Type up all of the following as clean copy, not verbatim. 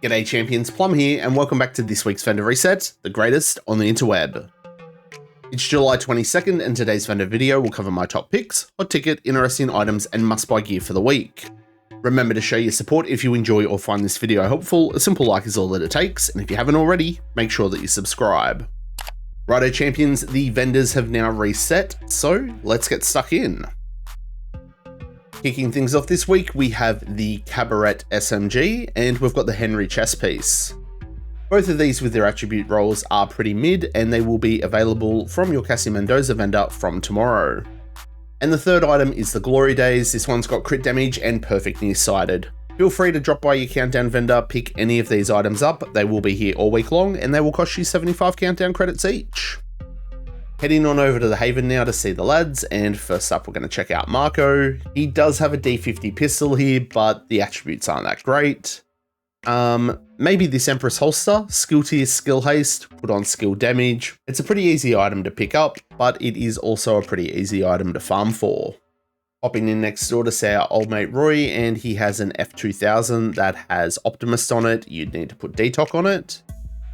G'day champions, Plum here, and welcome back to this week's vendor reset, the greatest on the interweb. It's July 22nd, and today's vendor video will cover my top picks, hot ticket, interesting items, and must-buy gear for the week. Remember to show your support if you enjoy or find this video helpful. A simple like is all that it takes, and if you haven't already, make sure that you subscribe. Righto champions, the vendors have now reset, so let's get stuck in. Kicking things off this week, we have the Cabaret SMG, and we've got the Henry chess piece. Both of these with their attribute rolls are pretty mid, and they will be available from your Cassie Mendoza vendor from tomorrow. And the third item is the Glory Days. This one's got crit damage and perfect nearsighted. Feel free to drop by your Countdown vendor, pick any of these items up. They will be here all week long, and they will cost you 75 Countdown credits each. Heading on over to the Haven now to see the lads, and first up we're going to check out Marco. He does have a D50 pistol here, but the attributes aren't that great. Maybe this Empress holster, skill tier, skill haste, put on skill damage. It's a pretty easy item to pick up, but it is also a pretty easy item to farm for. Hopping in next door to see our old mate Roy, and he has an F2000 that has Optimist on it. You'd need to put Detox on it.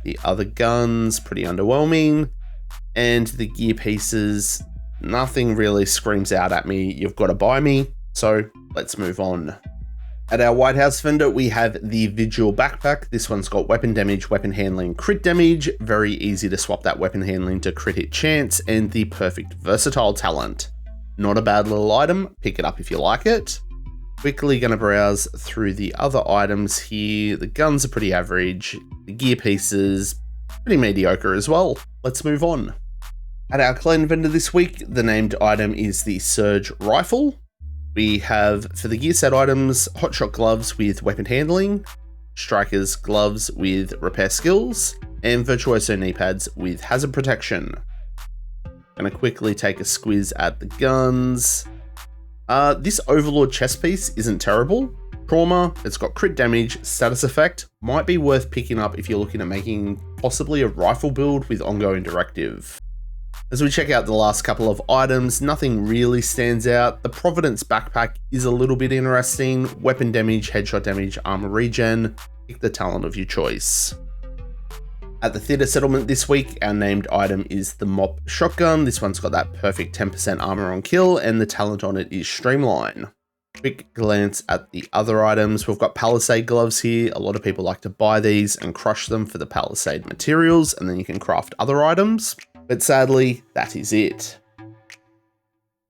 The other guns, pretty underwhelming. And the gear pieces, nothing really screams out at me, you've got to buy me, so let's move on. At our White House vendor, we have the Vigil backpack. This one's got weapon damage, weapon handling, crit damage, very easy to swap that weapon handling to crit hit chance, and the perfect versatile talent. Not a bad little item, pick it up if you like it. Quickly gonna browse through the other items here. The guns are pretty average, the gear pieces, pretty mediocre as well. Let's move on. At our Clan vendor this week, the named item is the Surge Rifle. We have, for the gear set items, Hotshot gloves with weapon handling, Strikers gloves with repair skills, and Virtuoso knee pads with hazard protection. Gonna quickly take a squiz at the guns. This Overlord chest piece isn't terrible. Trauma, it's got crit damage, status effect, might be worth picking up if you're looking at making possibly a rifle build with ongoing directive. As we check out the last couple of items, nothing really stands out. The Providence backpack is a little bit interesting. Weapon damage, headshot damage, armor regen, pick the talent of your choice. At the theater settlement this week, our named item is the Mop shotgun. This one's got that perfect 10% armor on kill, and the talent on it is Streamline. Quick glance at the other items. We've got Palisade gloves here. A lot of people like to buy these and crush them for the Palisade materials, and then you can craft other items. But sadly, that is it.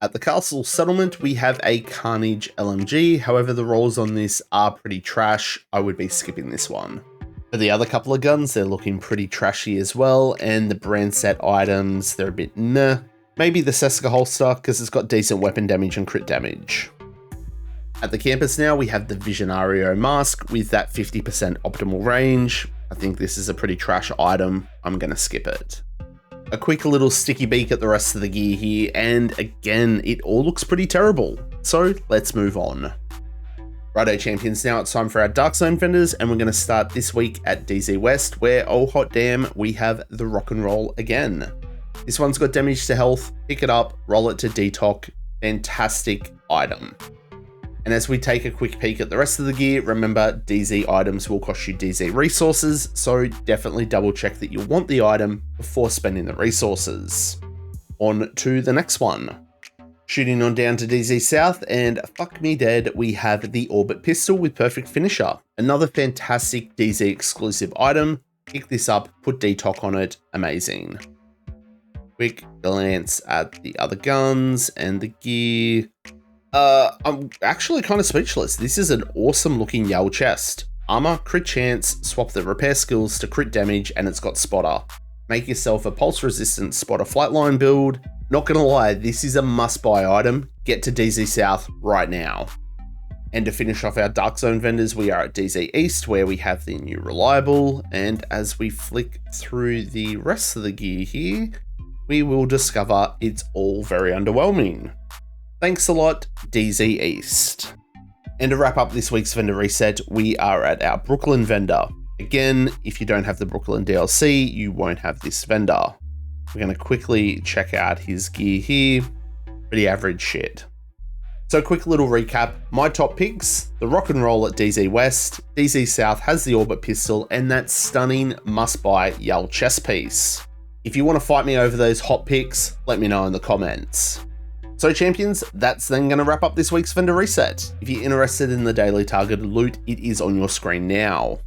At the Castle Settlement, we have a Carnage LMG. However, the rolls on this are pretty trash. I would be skipping this one. For the other couple of guns, they're looking pretty trashy as well. And the brand set items, they're a bit meh. Maybe the Seska holster, because it's got decent weapon damage and crit damage. At the campus now, we have the Visionario Mask with that 50% optimal range. I think this is a pretty trash item. I'm going to skip it. A quick little sticky beak at the rest of the gear here, and again, it all looks pretty terrible. So let's move on. Righto champions, now it's time for our Dark Zone vendors, and we're going to start this week at DZ West, where, oh hot damn, we have the Rock and Roll again. This one's got damage to health, pick it up, roll it to Detox, fantastic item. And as we take a quick peek at the rest of the gear, remember DZ items will cost you DZ resources, so definitely double check that you want the item before spending the resources. On to the next one. Shooting on down to DZ South, and fuck me dead, we have the Orbit pistol with perfect finisher. Another fantastic DZ exclusive item. Pick this up, put Detox on it, amazing. Quick glance at the other guns and the gear. I'm actually kind of speechless. This is an awesome looking YAAHL chest. Armor, crit chance, swap the repair skills to crit damage, and it's got spotter. Make yourself a pulse resistant spotter flightline build. Not gonna lie, this is a must buy item. Get to DZ South right now. And to finish off our Dark Zone vendors, we are at DZ East, where we have the new Reliable. And as we flick through the rest of the gear here, we will discover it's all very underwhelming. Thanks a lot, DZ East. And to wrap up this week's vendor reset, we are at our Brooklyn vendor. Again, if you don't have the Brooklyn DLC, you won't have this vendor. We're going to quickly check out his gear here. Pretty average shit. So quick little recap, my top picks, the Rock and Roll at DZ West, DZ South has the Orbit pistol, and that stunning must-buy YAAHL chest piece. If you want to fight me over those hot picks, let me know in the comments. So champions, that's then going to wrap up this week's vendor reset. If you're interested in the daily targeted loot, it is on your screen now.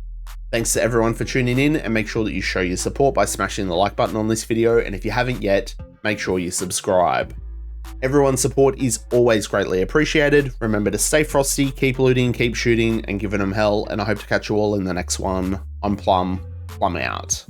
Thanks to everyone for tuning in, and make sure that you show your support by smashing the like button on this video, and if you haven't yet, make sure you subscribe. Everyone's support is always greatly appreciated. Remember to stay frosty, keep looting, keep shooting, and giving them hell, and I hope to catch you all in the next one. I'm Plum out.